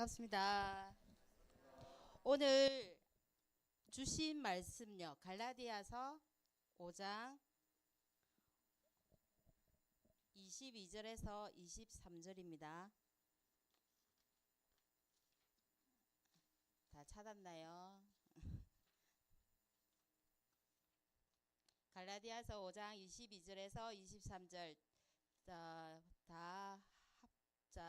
반갑습니다. 오늘 주신 말씀요. 갈라디아서 5장 22절에서 23절입니다. 다 찾았나요? 갈라디아서 5장 22절에서 23절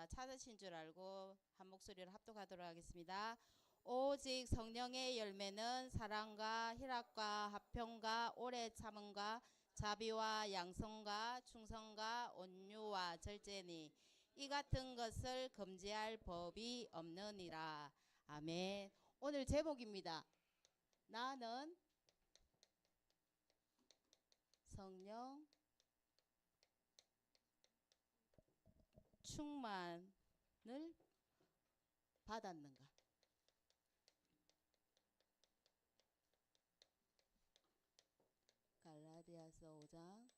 찾으신 줄 알고 한 목소리로 합독하도록 하겠습니다. 오직 성령의 열매는 사랑과 희락과 화평과 오래 참음과 자비와 양성과 충성과 온유와 절제니 이 같은 것을 금지할 법이 없느니라. 아멘. 오늘 제목입니다. 나는 성령 충만을 받았는가? 갈라디아서 5장.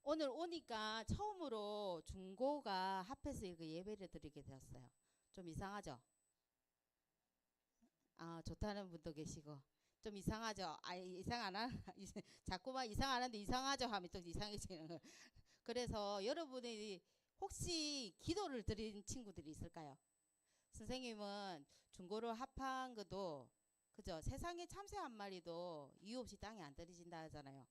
오늘 오니까 처음으로 중고가 합해서 이렇게 예배를 드리게 되었어요. 좀 이상하죠? 좋다는 분도 계시고 좀 이상하죠? 이상 안 하나? 자꾸만 이상 안 하는데 이상하죠? 하면 또 이상해지는 거. 그래서 여러분이 혹시 기도를 드린 친구들이 있을까요? 선생님은 중고를 합한 것도 그죠? 세상에 참새 한 마리도 이유 없이 땅에 안 떨어진다 하잖아요.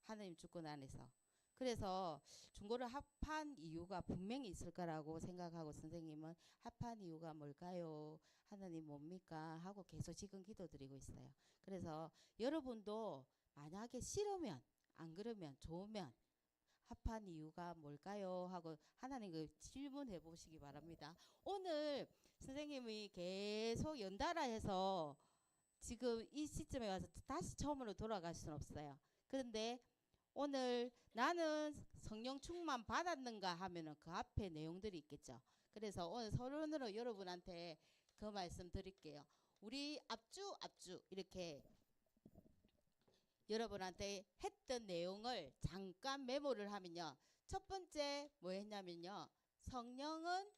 하나님 주권 안에서. 그래서 중고를 합한 이유가 분명히 있을 거라고 생각하고 선생님은 합한 이유가 뭘까요? 하나님 뭡니까? 하고 계속 지금 기도드리고 있어요. 그래서 여러분도 만약에 싫으면 안 그러면 좋으면 합한 이유가 뭘까요? 하고 하나님 그 질문해 보시기 바랍니다. 오늘 선생님이 계속 연달아 해서 지금 이 시점에 와서 다시 처음으로 돌아갈 수는 없어요. 그런데 오늘 나는 성령 충만 받았는가 하면은 그 앞에 내용들이 있겠죠. 그래서 오늘 서론으로 여러분한테 그 말씀 드릴게요. 우리 앞주 이렇게 여러분한테 했던 내용을 잠깐 메모를 하면요. 첫 번째 뭐 했냐면요. 성령은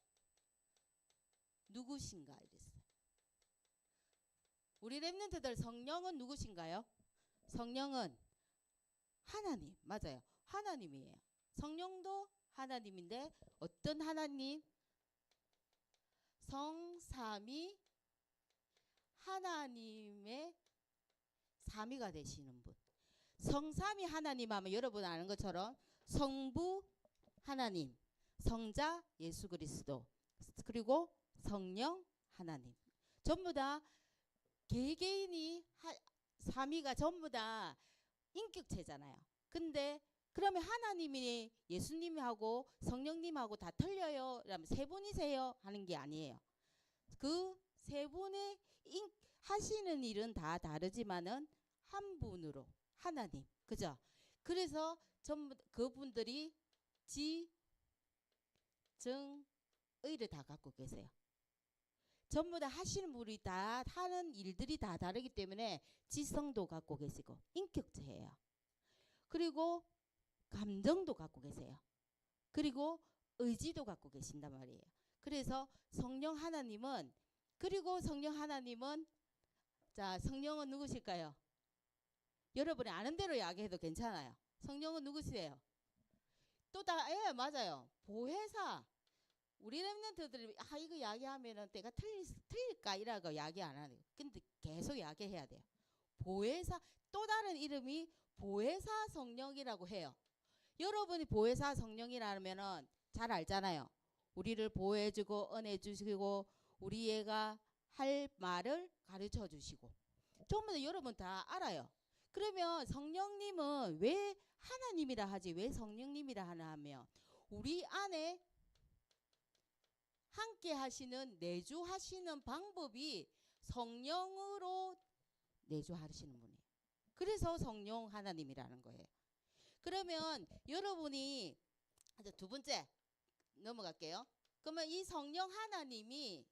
누구신가 이랬어요. 우리 렘넌트들 성령은 누구신가요? 성령은 하나님. 맞아요. 하나님이에요. 성령도 하나님인데 어떤 하나님? 성삼위 하나님의 삼위가 되시는 분. 성삼위 하나님 하면 여러분 아는 것처럼 성부 하나님, 성자 예수 그리스도, 그리고 성령 하나님. 전부 다 개개인이 삼위가 전부 다 인격체잖아요. 근데 그러면 하나님이 예수님하고 성령님하고 다 틀려요? 그러면 세 분이세요? 하는 게 아니에요. 그 세 분의 하시는 일은 다 다르지만은 한 분으로 하나님, 그죠? 그래서 전부 그분들이 지, 정, 의를 다 갖고 계세요. 전부 다 하시는 분이 다 하는 일들이 다 다르기 때문에 지성도 갖고 계시고 인격체예요. 그리고 감정도 갖고 계세요. 그리고 의지도 갖고 계신단 말이에요. 그래서 성령 하나님은 자, 성령은 누구실까요? 여러분이 아는 대로 이야기해도 괜찮아요. 성령은 누구시래요? 예, 맞아요. 보혜사. 우리 렘넌트들이 이거 이야기하면은 내가 틀릴까 이라고 이야기 안 하네요. 근데 계속 이야기해야 돼요. 보혜사, 또 다른 이름이 보혜사 성령이라고 해요. 여러분이 보혜사 성령이라면은 잘 알잖아요. 우리를 보호해주고 은혜주시고 우리 애가 할 말을 가르쳐 주시고 전부 다 여러분 다 알아요. 그러면 성령님은 왜 하나님이라 하지 왜 성령님이라 하나 하면 우리 안에 함께 하시는 내주하시는 방법이 성령으로 내주하시는 분이에요. 그래서 성령 하나님이라는 거예요. 그러면 여러분이 이제 두 번째 넘어갈게요. 그러면 이 성령 하나님이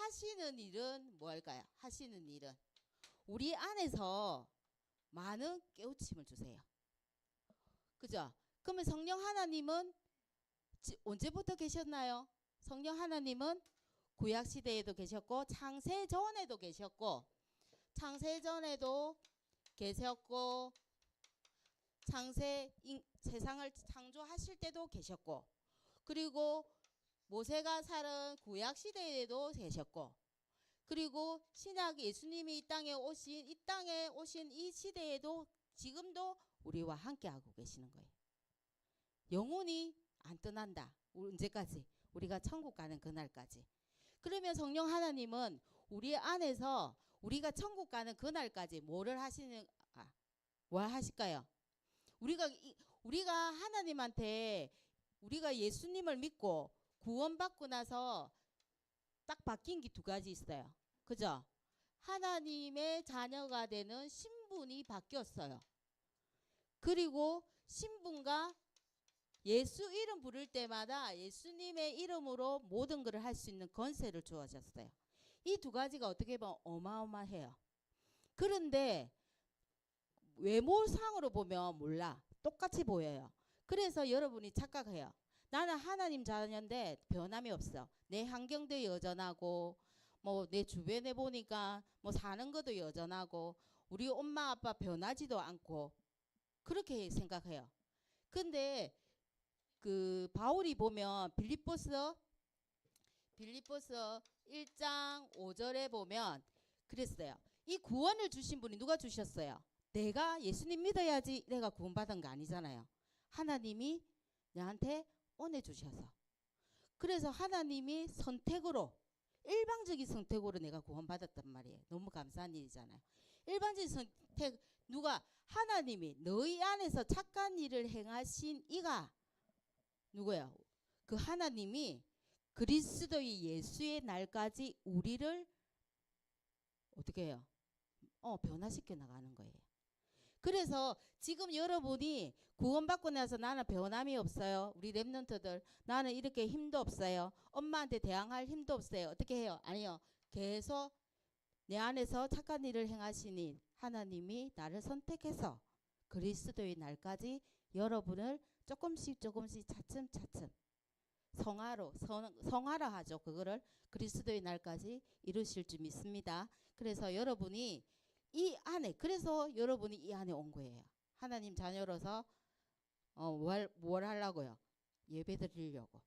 하시는 일은 뭐 할까요? 하시는 일은 우리 안에서 많은 깨우침을 주세요. 그죠? 그러면 성령 하나님은 언제부터 계셨나요? 성령 하나님은 구약 시대에도 계셨고 창세 전에도 계셨고 세상을 창조하실 때도 계셨고 그리고 모세가 살은 구약 시대에도 계셨고 그리고 신약 예수님이 이 땅에 오신 이 시대에도 지금도 우리와 함께하고 계시는 거예요. 영원히 안 떠난다. 언제까지? 우리가 천국 가는 그날까지. 그러면 성령 하나님은 우리 안에서 우리가 천국 가는 그날까지 뭘 하실까요? 우리가 하나님한테 우리가 예수님을 믿고 구원받고 나서 딱 바뀐 게 두 가지 있어요. 그죠? 하나님의 자녀가 되는 신분이 바뀌었어요. 그리고 신분과 예수 이름 부를 때마다 예수님의 이름으로 모든 것을 할 수 있는 권세를 주어졌어요. 이 두 가지가 어떻게 보면 어마어마해요. 그런데 외모상으로 보면 몰라. 똑같이 보여요. 그래서 여러분이 착각해요. 나는 하나님 자녀인데 변함이 없어. 내 환경도 여전하고 뭐 내 주변에 보니까 뭐 사는 것도 여전하고 우리 엄마 아빠 변하지도 않고 그렇게 생각해요. 근데 그 바울이 보면 빌립보서 1장 5절에 보면 그랬어요. 이 구원을 주신 분이 누가 주셨어요? 내가 예수님 믿어야지 내가 구원받은 거 아니잖아요. 하나님이 나한테 은혜 주셔서. 그래서 하나님이 선택으로 일방적인 선택으로 내가 구원받았단 말이에요. 너무 감사한 일이잖아요. 일반적인 선택 누가 하나님이 너희 안에서 착한 일을 행하신 이가 누구예요? 그 하나님이 그리스도의 예수의 날까지 우리를 어떻게 해요? 변화시켜 나가는 거예요. 그래서 지금 여러분이 구원받고 나서 나는 변함이 없어요. 우리 렘넌트들 나는 이렇게 힘도 없어요. 엄마한테 대항할 힘도 없어요. 어떻게 해요? 아니요. 계속 내 안에서 착한 일을 행하시니 하나님이 나를 선택해서 그리스도의 날까지 여러분을 조금씩 차츰 성화라 하죠. 그거를 그리스도의 날까지 이루실 줄 믿습니다. 그래서 여러분이 이 안에 그래서 여러분이 이 안에 온 거예요. 하나님 자녀로서 뭘 하려고요? 예배 드리려고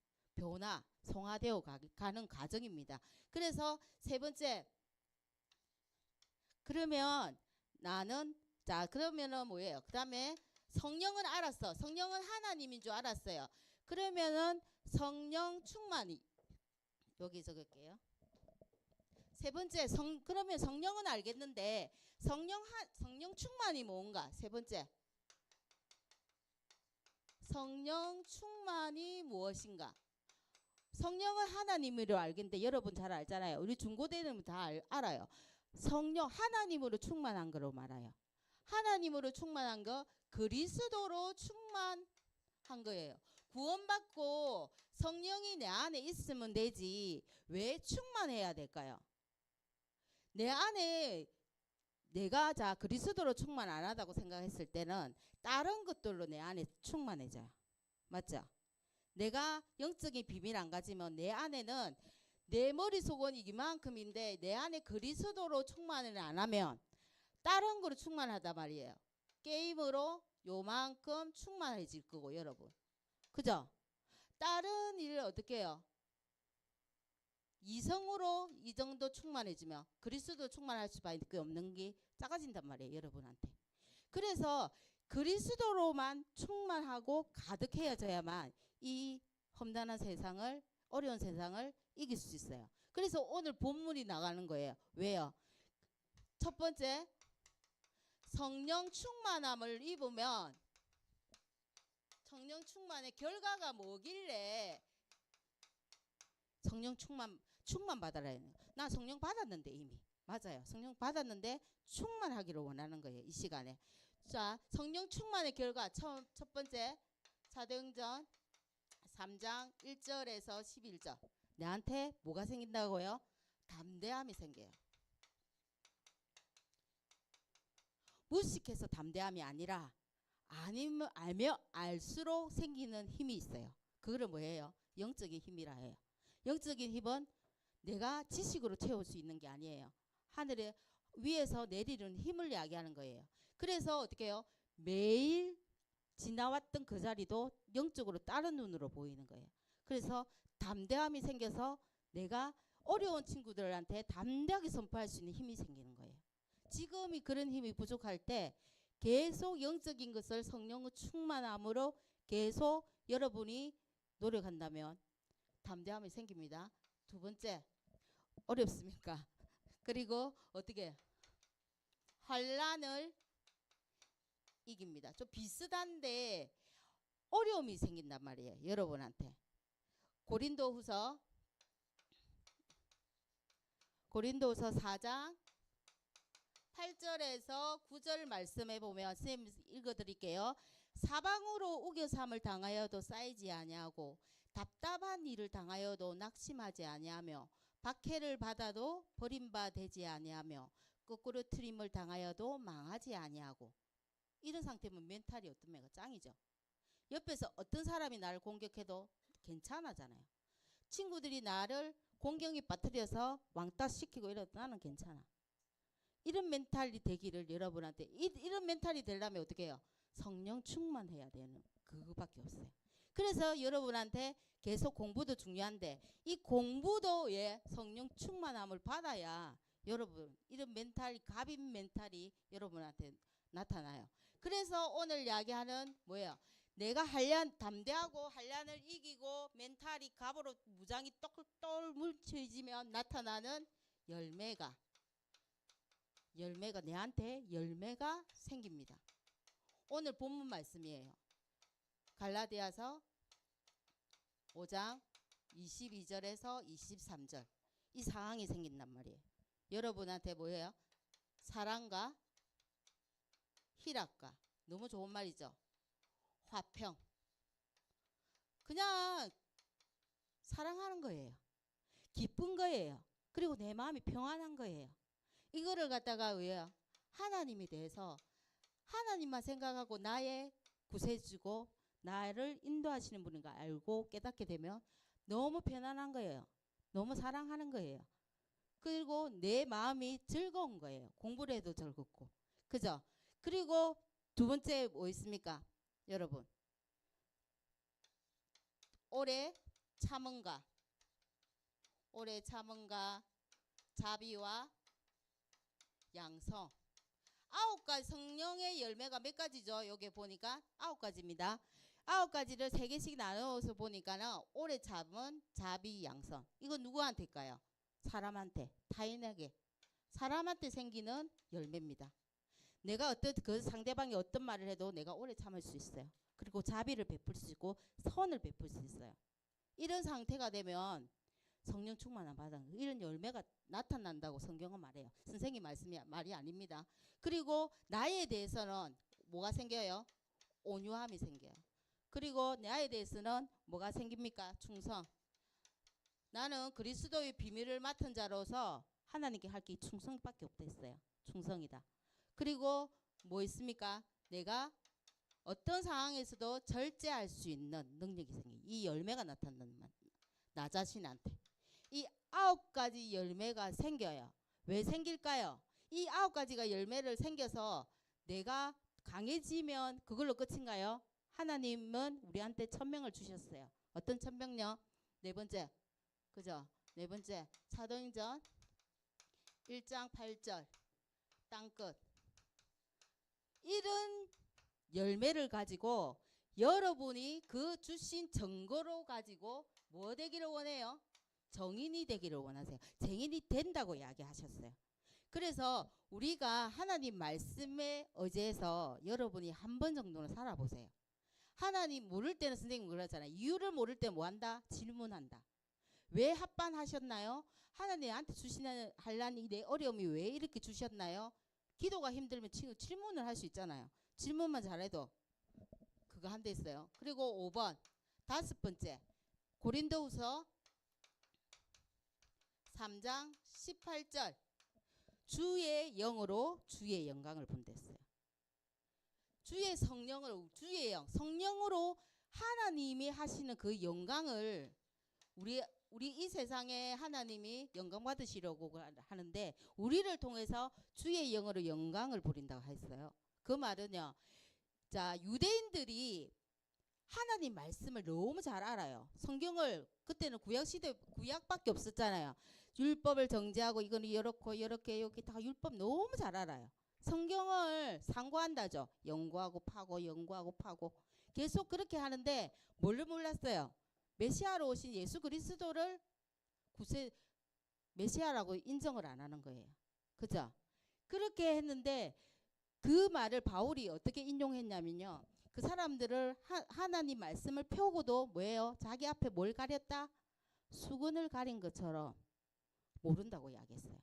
성화되어 가는 과정입니다. 그래서 세 번째 그러면은 뭐예요? 그 다음에 성령은 알았어. 성령은 하나님인 줄 알았어요. 그러면은 성령 충만이 여기 적을게요. 세 번째 그러면 성령은 알겠는데 성령 충만이 뭔가? 세 번째 성령 충만이 무엇인가? 성령은 하나님으로 알겠는데 여러분 잘 알잖아요. 우리 중고대는 다 알아요. 성령 하나님으로 충만한 거로 말아요. 하나님으로 충만한 거 그리스도로 충만한 거예요. 구원받고 성령이 내 안에 있으면 되지 왜 충만해야 될까요? 내 안에 내가 그리스도로 충만 안 하다고 생각했을 때는 다른 것들로 내 안에 충만해져요. 맞죠? 내가 영적인 비밀 안 가지면 내 안에는 내 머릿속은 이만큼인데 내 안에 그리스도로 충만을 안 하면 다른 거로 충만하단 말이에요. 게임으로 요만큼 충만해질 거고 여러분. 그죠? 다른 일을 어떻게 해요? 이성으로 이 정도 충만해지면 그리스도 충만할 수밖에 없는 게 작아진단 말이에요. 여러분한테. 그래서 그리스도로만 충만하고 가득해져야만 이 험난한 세상을 어려운 세상을 이길 수 있어요. 그래서 오늘 본문이 나가는 거예요. 왜요? 첫 번째 성령 충만함을 입으면 성령 충만의 결과가 뭐길래 성령 충만 받아라 했는 나 성령 받았는데 이미 맞아요. 성령 받았는데 충만하기를 원하는 거예요. 이 시간에. 자, 성령 충만의 결과 첫 번째 사도행전 3장 1절에서 11절. 내한테 뭐가 생긴다고요? 담대함이 생겨요. 무식해서 담대함이 아니라 아니면 알며 알수록 생기는 힘이 있어요. 그거를 뭐예요? 영적인 힘이라 해요. 영적인 힘은 내가 지식으로 채울 수 있는 게 아니에요. 하늘에 위에서 내리는 힘을 이야기하는 거예요. 그래서 어떻게 해요? 매일 지나왔던 그 자리도 영적으로 다른 눈으로 보이는 거예요. 그래서 담대함이 생겨서 내가 어려운 친구들한테 담대하게 선포할 수 있는 힘이 생기는 거예요. 지금이 그런 힘이 부족할 때 계속 영적인 것을 성령의 충만함으로 계속 여러분이 노력한다면 담대함이 생깁니다. 두 번째, 어렵습니까? 그리고 어떻게 환란을 이깁니다. 좀 비슷한데 어려움이 생긴단 말이에요. 여러분한테. 고린도후서 4장 8절에서 9절 말씀해 보면 선생님 읽어드릴게요. 사방으로 우겨삼을 당하여도 쌓이지 아니하고 답답한 일을 당하여도 낙심하지 아니하며 박해를 받아도 버림받지 아니하며 거꾸로 트림을 당하여도 망하지 아니하고. 이런 상태면 멘탈이 어떻습니까? 짱이죠. 옆에서 어떤 사람이 나를 공격해도 괜찮아잖아요. 친구들이 나를 공경에 빠뜨려서 왕따 시키고 이래도 나는 괜찮아. 이런 멘탈이 되기를 여러분한테 이런 멘탈이 되려면 어떻게 해요? 성령 충만해야 되는 그거밖에 없어요. 그래서 여러분한테 계속 공부도 중요한데 이 공부도 성령 충만함을 받아야 여러분 이런 멘탈 갑인 멘탈이 여러분한테 나타나요. 그래서 오늘 이야기하는 뭐예요? 내가 담대하고 한란을 이기고 멘탈이 갑으로 무장이 똘똘 뭉쳐지면 나타나는 열매가 내한테 열매가 생깁니다. 오늘 본문 말씀이에요. 갈라디아서 5장 22절에서 23절. 이 상황이 생긴단 말이에요. 여러분한테 뭐예요? 사랑과 희락과, 너무 좋은 말이죠. 화평. 그냥 사랑하는 거예요. 기쁜 거예요. 그리고 내 마음이 평안한 거예요. 이거를 갖다가 왜요? 하나님에 대해서 하나님만 생각하고 나의 구세주고 나를 인도하시는 분인 걸 알고 깨닫게 되면 너무 편안한 거예요. 너무 사랑하는 거예요. 그리고 내 마음이 즐거운 거예요. 공부를 해도 즐겁고. 그죠? 그리고 두 번째 뭐 있습니까? 여러분. 오래 참음과 자비와 양성. 9가지 성령의 열매가 몇 가지죠? 여기 보니까 9가지입니다. 9가지를 3개씩 나눠서 보니까는 오래 참은 자비 양성. 이거 누구한테일까요? 사람한테, 타인에게, 사람한테 생기는 열매입니다. 내가 그 상대방이 어떤 말을 해도 내가 오래 참을 수 있어요. 그리고 자비를 베풀 수 있고 선을 베풀 수 있어요. 이런 상태가 되면 성령 충만함 받아 이런 열매가 나타난다고 성경은 말해요. 선생님 말이 아닙니다. 그리고 나에 대해서는 뭐가 생겨요? 온유함이 생겨요. 그리고 나에 대해서는 뭐가 생깁니까? 충성. 나는 그리스도의 비밀을 맡은 자로서 하나님께 할 게 충성밖에 없다 했어요. 충성이다. 그리고 뭐 있습니까? 내가 어떤 상황에서도 절제할 수 있는 능력이 생겨요. 이 열매가 나타나는 나 자신한테. 이 9가지 열매가 생겨요. 왜 생길까요? 이 9가지가 열매를 생겨서 내가 강해지면 그걸로 끝인가요? 하나님은 우리한테 천명을 주셨어요. 어떤 천명요? 네 번째. 그죠? 네 번째. 사도행전 1장 8절. 땅끝. 이런 열매를 가지고 여러분이 그 주신 증거로 가지고 뭐 되기를 원해요? 정인이 되기를 원하세요. 정인이 된다고 이야기하셨어요. 그래서 우리가 하나님 말씀에 의지해서 여러분이 한 번 정도는 살아보세요. 하나님 모를 때는 선생님 그러잖아요. 이유를 모를 때 뭐 한다? 질문한다. 왜 합반하셨나요? 하나님한테 주시는 한란이 내 어려움이 왜 이렇게 주셨나요? 기도가 힘들면 질문을 할 수 있잖아요. 질문만 잘해도 그거 한 대 있어요. 그리고 5번 다섯 번째 고린도후서 3장 18절 주의 영으로 주의 영광을 본댔어요. 주의 성령으로, 주의 영, 성령으로 하나님이 하시는 그 영광을 우리 이 세상에 하나님이 영광 받으시려고 하는데 우리를 통해서 주의 영으로 영광을 부린다고 했어요. 그 말은요. 자, 유대인들이 하나님 말씀을 너무 잘 알아요. 성경을 그때는 구약밖에 없었잖아요. 율법을 정죄하고 이거는 이렇고 이렇게 여기 다 율법 너무 잘 알아요. 성경을 상고한다죠. 연구하고 파고 연구하고 파고 계속 그렇게 하는데 뭘 몰랐어요? 메시아로 오신 예수 그리스도를 메시아라고 인정을 안 하는 거예요. 그죠? 그렇게 했는데 그 말을 바울이 어떻게 인용했냐면요. 그 사람들을 하나님 말씀을 펴고도 뭐예요? 자기 앞에 뭘 가렸다? 수건을 가린 것처럼 모른다고 이야기했어요.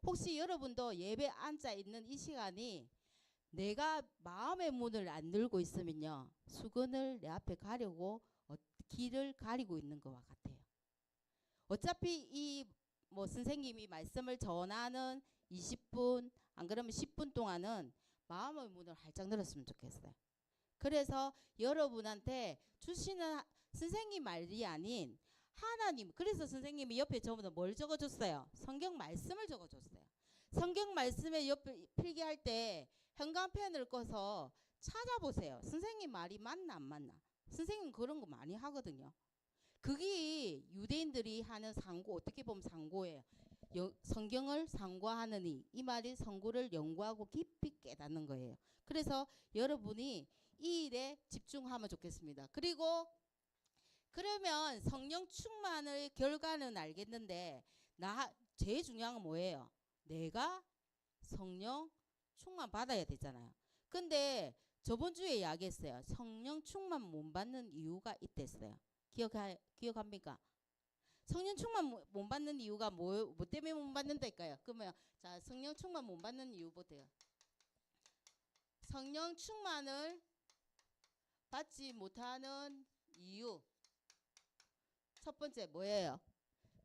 혹시 여러분도 예배 앉아 있는 이 시간이 내가 마음의 문을 안 열고 있으면요. 수건을 내 앞에 가려고 길을 가리고 있는 것과 같아요. 어차피 이 뭐 선생님이 말씀을 전하는 20분 안 그러면 10분 동안은 마음의 문을 활짝 열었으면 좋겠어요. 그래서 여러분한테 주시는 선생님 말이 아닌 하나님, 그래서 선생님이 옆에 저보다 뭘 적어줬어요? 성경 말씀을 적어줬어요. 성경 말씀에 옆에 필기할 때 형광펜을 꺼서 찾아보세요. 선생님 말이 맞나 안 맞나. 선생님 그런 거 많이 하거든요. 그게 유대인들이 하는 상고, 어떻게 보면 상고예요. 성경을 상고하느니, 이 말이 성고를 연구하고 깊이 깨닫는 거예요. 그래서 여러분이 이 일에 집중하면 좋겠습니다. 그리고 그러면 성령 충만의 결과는 알겠는데 제일 중요한 건 뭐예요? 내가 성령 충만 받아야 되잖아요. 근데 저번 주에 이야기했어요. 성령 충만 못 받는 이유가 있댔어요. 기억합니까? 성령 충만 못 받는 이유가 뭐 때문에 못 받는다니까요? 그러면 자, 성령 충만 못 받는 이유 보세요. 성령 충만을 받지 못하는 이유. 첫 번째 뭐예요?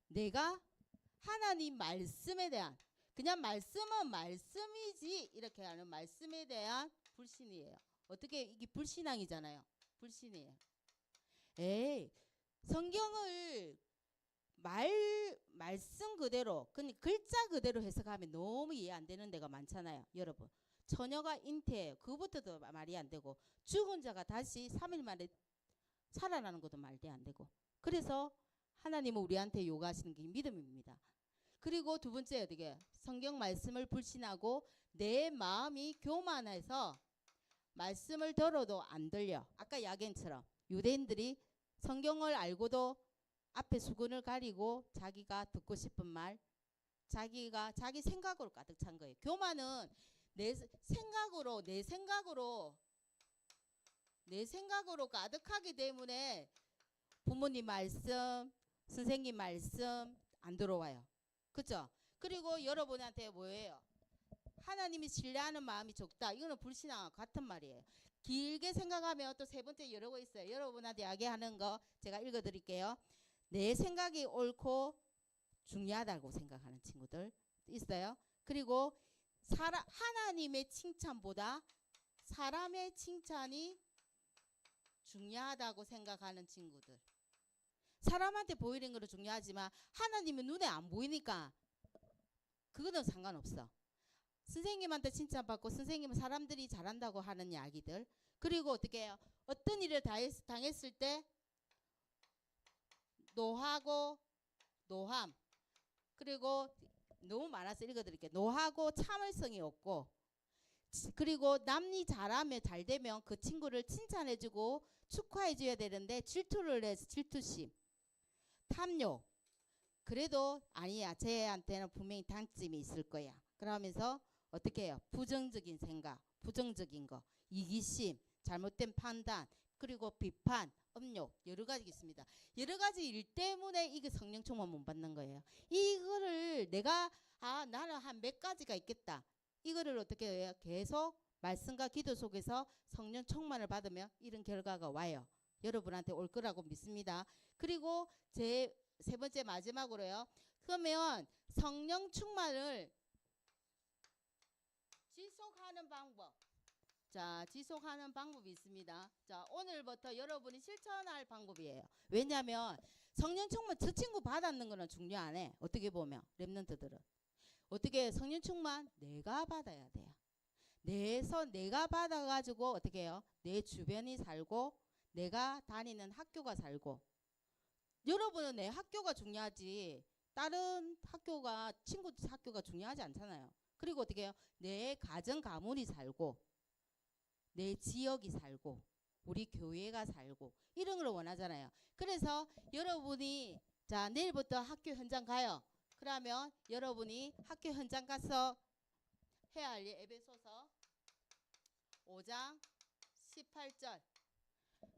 내가 하나님 말씀에 대한, 그냥 말씀은 말씀이지 이렇게 하는 말씀에 대한 불신이에요. 어떻게 이게 불신앙이잖아요. 불신이에요. 에이, 성경을 말씀 그대로, 글자 그대로 해석하면 너무 이해 안 되는 데가 많잖아요. 여러분, 처녀가 잉태해요. 그것부터도 말이 안 되고, 죽은 자가 다시 3일 만에 살아나는 것도 말이 안 되고. 그래서 하나님은 우리한테 요구하시는 게 믿음입니다. 그리고 두 번째 어떻게 성경 말씀을 불신하고 내 마음이 교만해서 말씀을 들어도 안 들려. 아까 야겐처럼 유대인들이 성경을 알고도 앞에 수건을 가리고 자기가 듣고 싶은 말, 자기 생각으로 가득 찬 거예요. 교만은 내 생각으로 가득하기 때문에 부모님 말씀, 선생님 말씀 안 들어와요. 그죠? 그리고 여러분한테 뭐예요? 하나님이 신뢰하는 마음이 적다. 이거는 불신앙과 같은 말이에요. 길게 생각하면 또 세 번째 여러 거 있어요. 여러분한테 이야기하는 거 제가 읽어드릴게요. 내 생각이 옳고 중요하다고 생각하는 친구들 있어요. 그리고 하나님의 칭찬보다 사람의 칭찬이 중요하다고 생각하는 친구들. 사람한테 보이는 것도 중요하지만 하나님은 눈에 안 보이니까 그거는 상관없어. 선생님한테 칭찬받고 선생님은 사람들이 잘한다고 하는 이야기들. 그리고 어떻게 해요? 어떤 일을 당했을 때 노하고 노함. 그리고 너무 많아서 읽어드릴게요. 노하고 참을성이 없고, 그리고 남이 잘하면 잘되면 그 친구를 칭찬해주고 축하해줘야 되는데 질투를 해서 질투심, 탐욕. 그래도 아니야, 쟤한테는 분명히 단점이 있을 거야. 그러면서 어떻게 해요? 부정적인 생각, 부정적인 거, 이기심, 잘못된 판단, 그리고 비판, 음욕, 여러 가지 있습니다. 여러 가지 일 때문에 이게 성령 충만 못 받는 거예요. 이거를 내가 나는 한 몇 가지가 있겠다. 이거를 어떻게 해요? 계속 말씀과 기도 속에서 성령 충만을 받으면 이런 결과가 와요. 여러분한테 올 거라고 믿습니다. 그리고 제 세 번째 마지막으로요. 그러면 성령 충만을 지속하는 방법. 자, 지속하는 방법이 있습니다. 자, 오늘부터 여러분이 실천할 방법이에요. 왜냐하면 성령 충만 저 친구 받았는 거는 중요 안 해. 어떻게 보면 랩런트들은 어떻게 성령 충만 내가 받아야 돼요. 내가 받아가지고 어떻게 해요? 내 주변이 살고 내가 다니는 학교가 살고. 여러분은 내 학교가 중요하지 다른 학교가 친구 학교가 중요하지 않잖아요. 그리고 어떻게 해요? 내 가정 가문이 살고 내 지역이 살고 우리 교회가 살고 이런 걸 원하잖아요. 그래서 여러분이 자 내일부터 학교 현장 가요. 그러면 여러분이 학교 현장 가서 해야 할 일 에베소서 5장 18절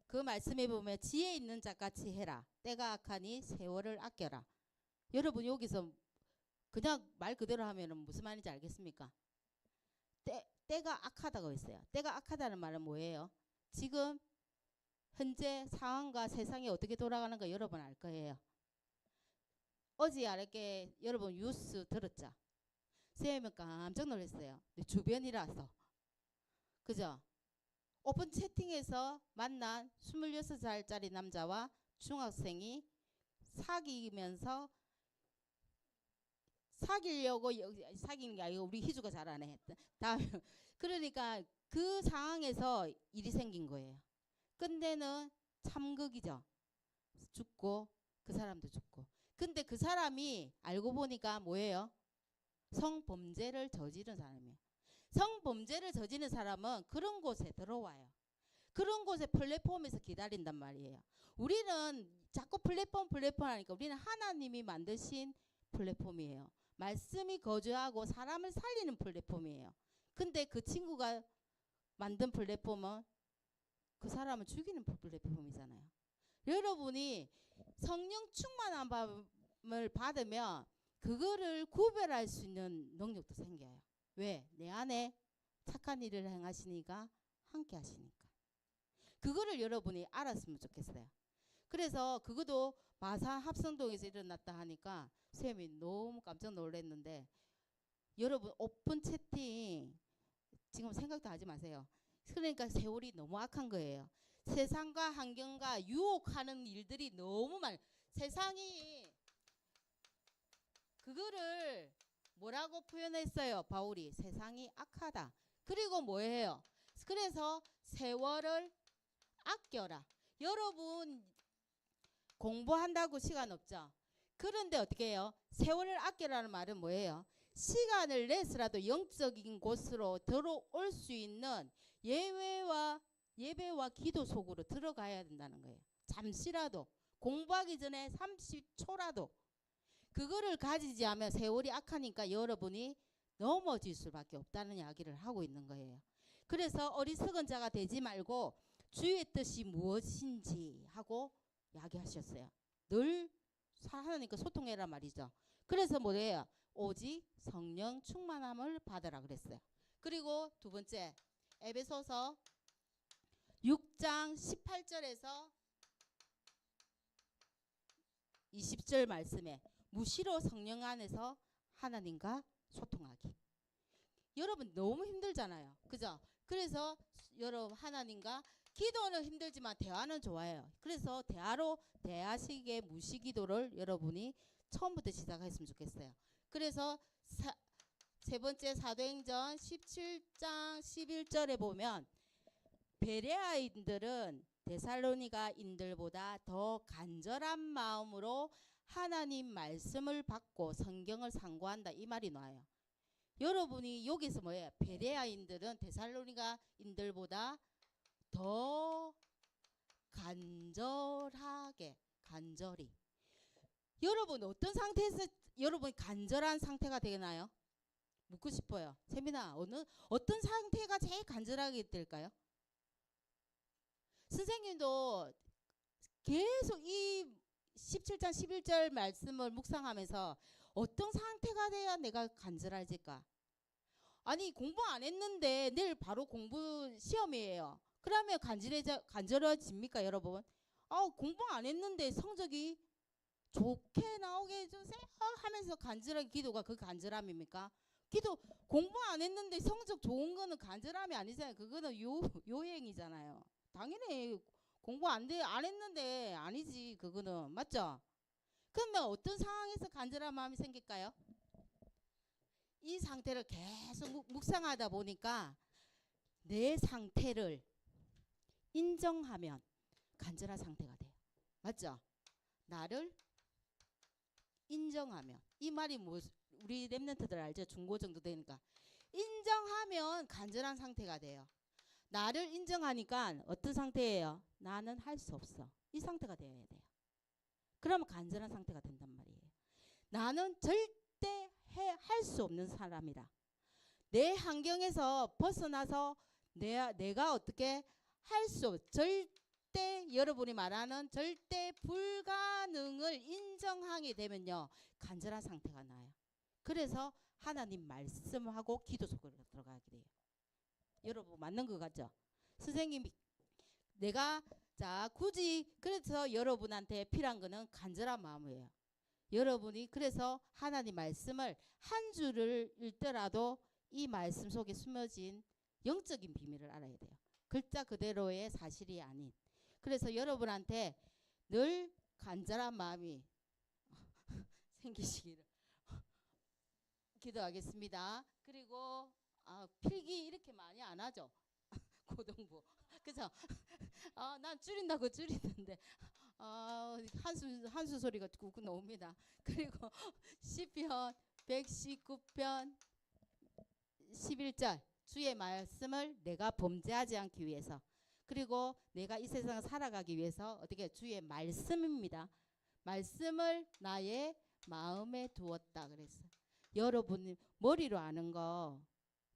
그 말씀에 보면 지혜 있는 자같이 해라. 때가 악하니 세월을 아껴라. 여러분 여기서 그냥 말 그대로 하면 무슨 말인지 알겠습니까? 때가 악하다고 했어요. 때가 악하다는 말은 뭐예요? 지금 현재 상황과 세상이 어떻게 돌아가는가 여러분 알 거예요. 어제 알게 여러분 뉴스 들었죠? 쌤은 깜짝 놀랐어요. 주변이라서. 그죠? 오픈 채팅에서 만난 26살짜리 남자와 중학생이 사귀면서 사귀려고 사귀는 게 아니고 우리 희주가 잘 안 해. 다음 그러니까 그 상황에서 일이 생긴 거예요. 근데는 참극이죠. 죽고 그 사람도 죽고. 근데 그 사람이 알고 보니까 뭐예요? 성범죄를 저지른 사람이에요. 성범죄를 저지른 사람은 그런 곳에 들어와요. 그런 곳에 플랫폼에서 기다린단 말이에요. 우리는 자꾸 플랫폼 하니까 우리는 하나님이 만드신 플랫폼이에요. 말씀이 거주하고 사람을 살리는 플랫폼이에요. 근데 그 친구가 만든 플랫폼은 그 사람을 죽이는 플랫폼이잖아요. 여러분이 성령 충만함을 받으면 그거를 구별할 수 있는 능력도 생겨요. 왜? 내 안에 착한 일을 행하시니까 함께 하시니까. 그거를 여러분이 알았으면 좋겠어요. 그래서 그것도 마산 합성동에서 일어났다 하니까 쌤이 너무 깜짝 놀랐는데 여러분 오픈 채팅 지금 생각도 하지 마세요. 그러니까 세월이 너무 악한 거예요. 세상과 환경과 유혹하는 일들이 너무 많아요. 세상이 그거를 뭐라고 표현했어요? 바울이 세상이 악하다. 그리고 뭐예요? 그래서 세월을 아껴라. 여러분 공부한다고 시간 없죠? 그런데 어떻게 해요? 세월을 아껴라는 말은 뭐예요? 시간을 내서라도 영적인 곳으로 들어올 수 있는 예배와 기도 속으로 들어가야 된다는 거예요. 잠시라도 공부하기 전에 30초라도 그거를 가지지 않으면 세월이 악하니까 여러분이 넘어질 수밖에 없다는 이야기를 하고 있는 거예요. 그래서 어리석은 자가 되지 말고 주의 뜻이 무엇인지 하고 이야기하셨어요. 늘 하나님과 소통해라 말이죠. 그래서 뭐예요? 오직 성령 충만함을 받으라 그랬어요. 그리고 두 번째 에베소서 6장 18절에서 20절 말씀에 무시로 성령 안에서 하나님과 소통하기. 여러분 너무 힘들잖아요. 그죠? 그래서 여러분 하나님과 기도는 힘들지만 대화는 좋아요. 그래서 대화식의 무시기도를 여러분이 처음부터 시작했으면 좋겠어요. 그래서 세 번째 사도행전 17장 11절에 보면 베레아인들은 데살로니가인들보다 더 간절한 마음으로 하나님 말씀을 받고 성경을 상고한다 이 말이 나와요. 여러분이 여기서 뭐예요? 베레아인들은 데살로니가인들보다 더 간절히 여러분 어떤 상태에서 여러분이 간절한 상태가 되나요? 묻고 싶어요. 세미나 어떤 상태가 제일 간절하게 될까요? 선생님도 계속 이 17장 11절 말씀을 묵상하면서 어떤 상태가 돼야 내가 간절해질까? 아니 공부 안 했는데 내일 바로 공부 시험이에요. 그러면 간절해집니까 여러분? 공부 안 했는데 성적이 좋게 나오게 해주세요 하면서 간절하게 기도가 그 간절함입니까? 기도 공부 안 했는데 성적 좋은 거는 간절함이 아니잖아요. 그거는 요행이잖아요. 당연히 공부 안 했는데 아니지. 그거는 맞죠? 그러면 어떤 상황에서 간절한 마음이 생길까요? 이 상태를 계속 묵상하다 보니까 내 상태를 인정하면 간절한 상태가 돼요. 맞죠? 나를 인정하면. 이 말이 뭐 우리 랩런트들 알죠? 중고 정도 되니까. 인정하면 간절한 상태가 돼요. 나를 인정하니까 어떤 상태예요? 나는 할 수 없어. 이 상태가 되어야 돼요. 그러면 간절한 상태가 된단 말이에요. 나는 절대 할 수 없는 사람이다. 내 환경에서 벗어나서 내가 어떻게 할 수 없어. 절대 여러분이 말하는 절대 불가능을 인정하게 되면요. 간절한 상태가 나요. 그래서 하나님 말씀하고 기도 속으로 들어가게 돼요. 여러분 맞는 것 같죠? 선생님이 내가 자 굳이 그래서 여러분한테 필요한 거는 간절한 마음이에요. 여러분이 그래서 하나님 말씀을 한 줄을 읽더라도 이 말씀 속에 숨어진 영적인 비밀을 알아야 돼요. 글자 그대로의 사실이 아닌. 그래서 여러분한테 늘 간절한 마음이 생기시기를 기도하겠습니다. 그리고 필기 이렇게 많이 안 하죠. 고등부. 그죠? 난 줄인다고 줄이는데 한수 소리가 꾹꾹 나옵니다. 그리고 시편 119편 11절 주의 말씀을 내가 범죄하지 않기 위해서 그리고 내가 이 세상을 살아가기 위해서 어떻게 주의 말씀입니다. 말씀을 나의 마음에 두었다 그랬어요. 여러분이 머리로 아는 거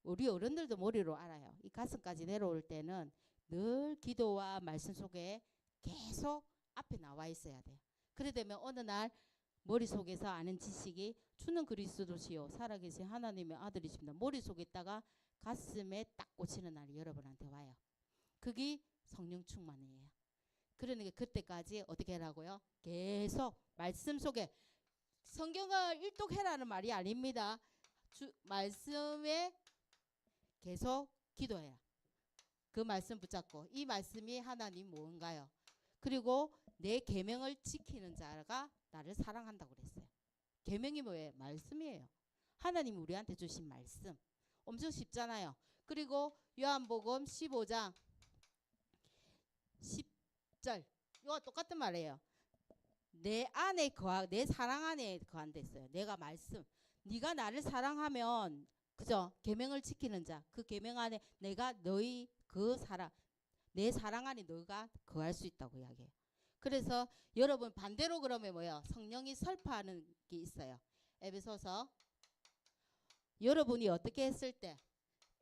우리 어른들도 머리로 알아요. 이 가슴까지 내려올 때는 늘 기도와 말씀 속에 계속 앞에 나와 있어야 돼요. 그래 되면 어느 날 머릿속에서 아는 지식이 주는 그리스도시요 살아계신 하나님의 아들이십니다. 머릿속에 있다가 가슴에 딱 꽂히는 날이 여러분한테 와요. 그게 성령 충만이에요. 그러니까 그때까지 어떻게 하라고요? 계속 말씀 속에 성경을 일독해라는 말이 아닙니다. 말씀에 계속 기도해라. 그 말씀 붙잡고 이 말씀이 하나님 뭔가요? 그리고 내 계명을 지키는 자가 나를 사랑한다고 그랬어요. 계명이 뭐예요? 말씀이에요. 하나님이 우리한테 주신 말씀. 엄청 쉽잖아요. 그리고 요한복음 15장 10절 이거 똑같은 말이에요. 내 사랑 안에 거한다 했어요. 내가 말씀. 네가 나를 사랑하면 그죠? 계명을 지키는 자. 그 계명 안에 내가 너희 그 사랑 내 사랑 안에 너가 거할 수 있다고 이야기해요. 그래서 여러분 반대로 그러면 뭐예요? 성령이 설파하는 게 있어요. 에베소서 여러분이 어떻게 했을 때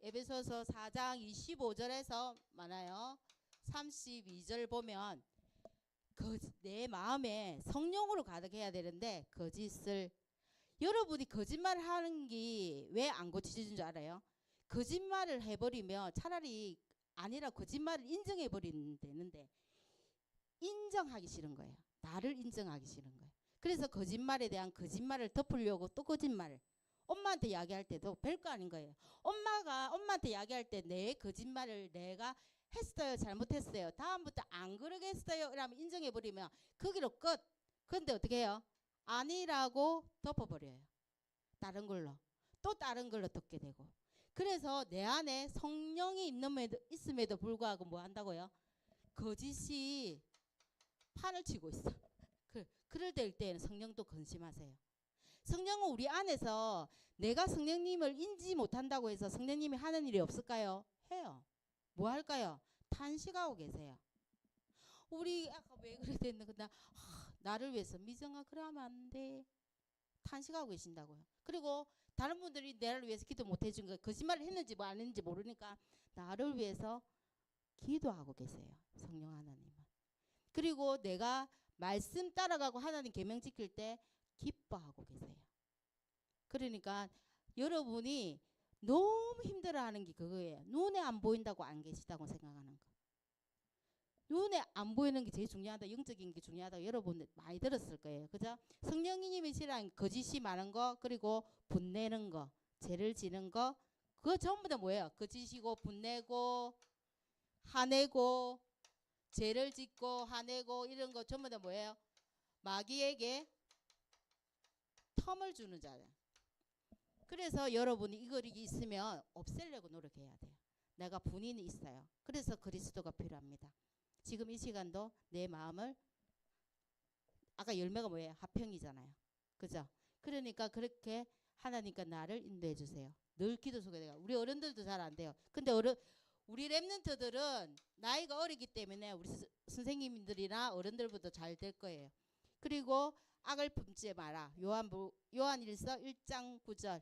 에베소서 4장 25절에서 많아요. 32절 보면 내 마음에 성령으로 가득해야 되는데 거짓을 여러분이 거짓말을 하는 게 왜 안 고쳐지는 줄 알아요? 거짓말을 해버리면 차라리 아니라 거짓말을 인정해버리면 되는데 인정하기 싫은 거예요. 나를 인정하기 싫은 거예요. 그래서 거짓말에 대한 거짓말을 덮으려고 또 거짓말을 엄마한테 이야기할 때도 별거 아닌 거예요. 엄마가 엄마한테 이야기할 때 내 거짓말을 내가 했어요. 잘못했어요. 다음부터 안 그러겠어요. 이러면 인정해버리면 거기로 끝. 그런데 어떻게 해요? 아니라고 덮어버려요. 다른 걸로. 또 다른 걸로 덮게 되고. 그래서 내 안에 성령이 있음에도 불구하고 뭐 한다고요? 거짓이 판을 치고 있어. 그럴 때는 성령도 근심하세요. 성령은 우리 안에서 내가 성령님을 인지 못한다고 해서 성령님이 하는 일이 없을까요? 해요. 뭐 할까요? 탄식하고 계세요. 우리 아까 왜 그래 됐나? 나를 위해서 미정아 그러면 안 돼. 탄식하고 계신다고요. 그리고 다른 분들이 나를 위해서 기도 못 해준 거 거짓말을 했는지 뭐 안 했는지 모르니까 나를 위해서 기도하고 계세요. 성령 하나님은. 그리고 내가 말씀 따라가고 하나님 계명 지킬 때 기뻐하고 계세요. 그러니까 여러분이 너무 힘들어하는 게 그거예요. 눈에 안 보인다고 안 계시다고 생각하는 거. 눈에 안 보이는 게 제일 중요하다. 영적인 게 중요하다. 여러분 많이 들었을 거예요. 그죠? 성령님이시란 거짓이 많은 거 그리고 분내는 거 죄를 지는 거 그거 전부 다 뭐예요? 거짓이고 분내고 화내고 죄를 짓고 화내고 이런 거 전부 다 뭐예요? 마귀에게 텀을 주는 자예요. 그래서 여러분이 이거 있으면 없애려고 노력해야 돼요. 내가 분인이 있어요. 그래서 그리스도가 필요합니다. 지금 이 시간도 내 마음을 아까 열매가 뭐예요? 화평이잖아요. 그죠? 그러니까 그렇게 하나님과 나를 인도해 주세요. 늘 기도 속에 내가 우리 어른들도 잘 안 돼요. 근데 우리 랩런트들은 나이가 어리기 때문에 우리 선생님들이나 어른들보다 잘 될 거예요. 그리고 악을 품지 마라. 요한일서 1장 9절.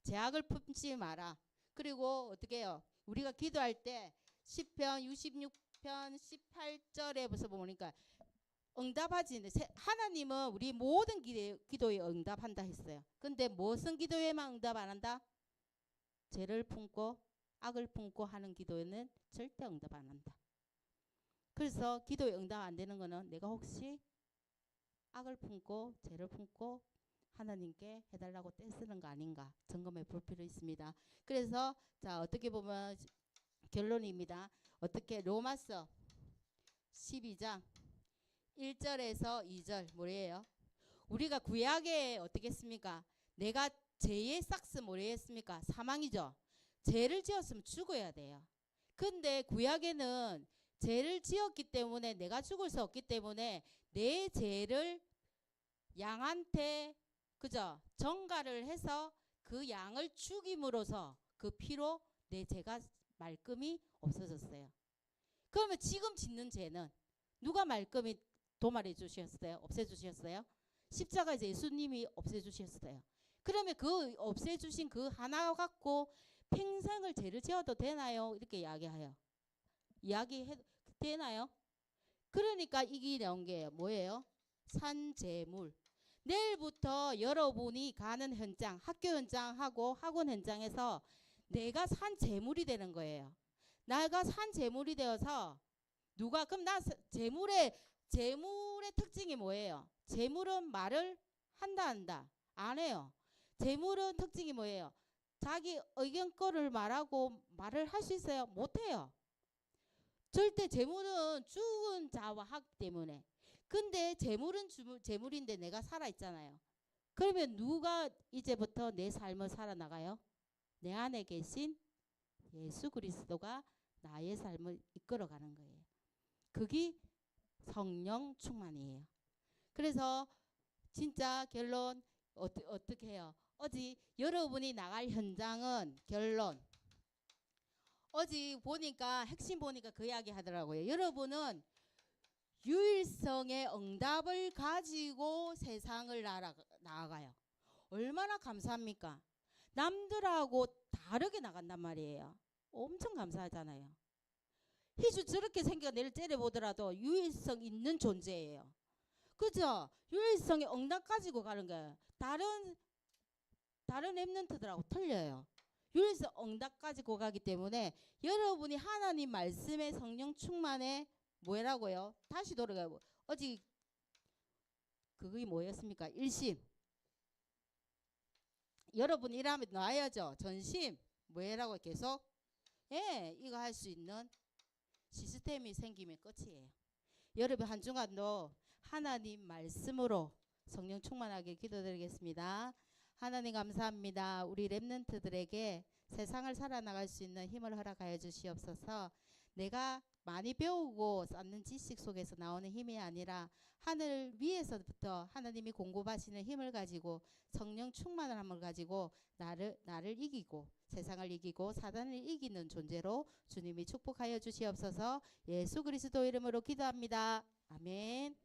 죄악을 품지 마라. 그리고 어떻게 해요? 우리가 기도할 때 시편 66편 18절에 벌써 보니까 응답하지. 하나님은 우리 모든 기도에 응답한다 했어요. 근데 무슨 기도에만 응답 안 한다? 죄를 품고 악을 품고 하는 기도에는 절대 응답 안 한다. 그래서 기도에 응답 안 되는 거는 내가 혹시 악을 품고 죄를 품고 하나님께 해달라고 떼쓰는 거 아닌가 점검해 볼 필요 있습니다. 그래서 자 어떻게 보면 결론입니다. 어떻게 로마서 12장 1절에서 2절 뭐예요? 우리가 구약에 어떻게 했습니까? 내가 죄의 삭스 뭐랬습니까? 사망이죠. 죄를 지었으면 죽어야 돼요. 근데 구약에는 죄를 지었기 때문에 내가 죽을 수 없기 때문에 내 죄를 양한테 그죠? 정가를 해서 그 양을 죽임으로써 그 피로 내 죄가 말끔히 없어졌어요. 그러면 지금 짓는 죄는 누가 말끔히 도말해 주셨어요? 없애 주셨어요? 십자가에서 예수님이 없애 주셨어요. 그러면 그 없애 주신 그 하나 갖고 평생을 죄를 지어도 되나요? 이렇게 이야기해요. 이야기해도 되나요? 그러니까 이게 나온 게 뭐예요? 산재물. 내일부터 여러분이 가는 현장, 학교 현장하고 학원 현장에서 내가 산재물이 되는 거예요. 내가 산재물이 되어서 누가 그럼 나 재물의 특징이 뭐예요? 재물은 말을 한다 안 해요. 재물은 특징이 뭐예요? 자기 의견거를 말하고 말을 할 수 있어요? 못해요. 절대 재물은 죽은 자와 하기 때문에. 근데 재물은 재물인데 내가 살아있잖아요. 그러면 누가 이제부터 내 삶을 살아나가요? 내 안에 계신 예수 그리스도가 나의 삶을 이끌어가는 거예요. 그게 성령 충만이에요. 그래서 진짜 결론 어떻게 해요? 어제 여러분이 나갈 현장은 결론. 어제 보니까 핵심 보니까 그 이야기 하더라고요. 여러분은 유일성의 응답을 가지고 세상을 나아가요. 얼마나 감사합니까? 남들하고 다르게 나간단 말이에요. 엄청 감사하잖아요. 희주 저렇게 생겨 내를 째려보더라도 유일성 있는 존재예요. 그죠? 유일성의 응답 가지고 가는 거예요. 다른 랩런트들하고 틀려요. 유일성 응답 가지고 가기 때문에 여러분이 하나님 말씀의 성령 충만에 뭐라고요? 다시 돌아가요. 어제 그게 뭐였습니까? 일심. 여러분 일하면 놔야죠. 전심. 뭐라고 계속? 예, 이거 할 수 있는 시스템이 생기면 끝이에요. 여러분 한 주간도 하나님 말씀으로 성령 충만하게 기도드리겠습니다. 하나님 감사합니다. 우리 랩런트들에게 세상을 살아나갈 수 있는 힘을 허락하여 주시옵소서. 내가 많이 배우고 쌓는 지식 속에서 나오는 힘이 아니라 하늘 위에서부터 하나님이 공급하시는 힘을 가지고 성령 충만을 함을 가지고 나를 이기고 세상을 이기고 사단을 이기는 존재로 주님이 축복하여 주시옵소서. 예수 그리스도 이름으로 기도합니다. 아멘.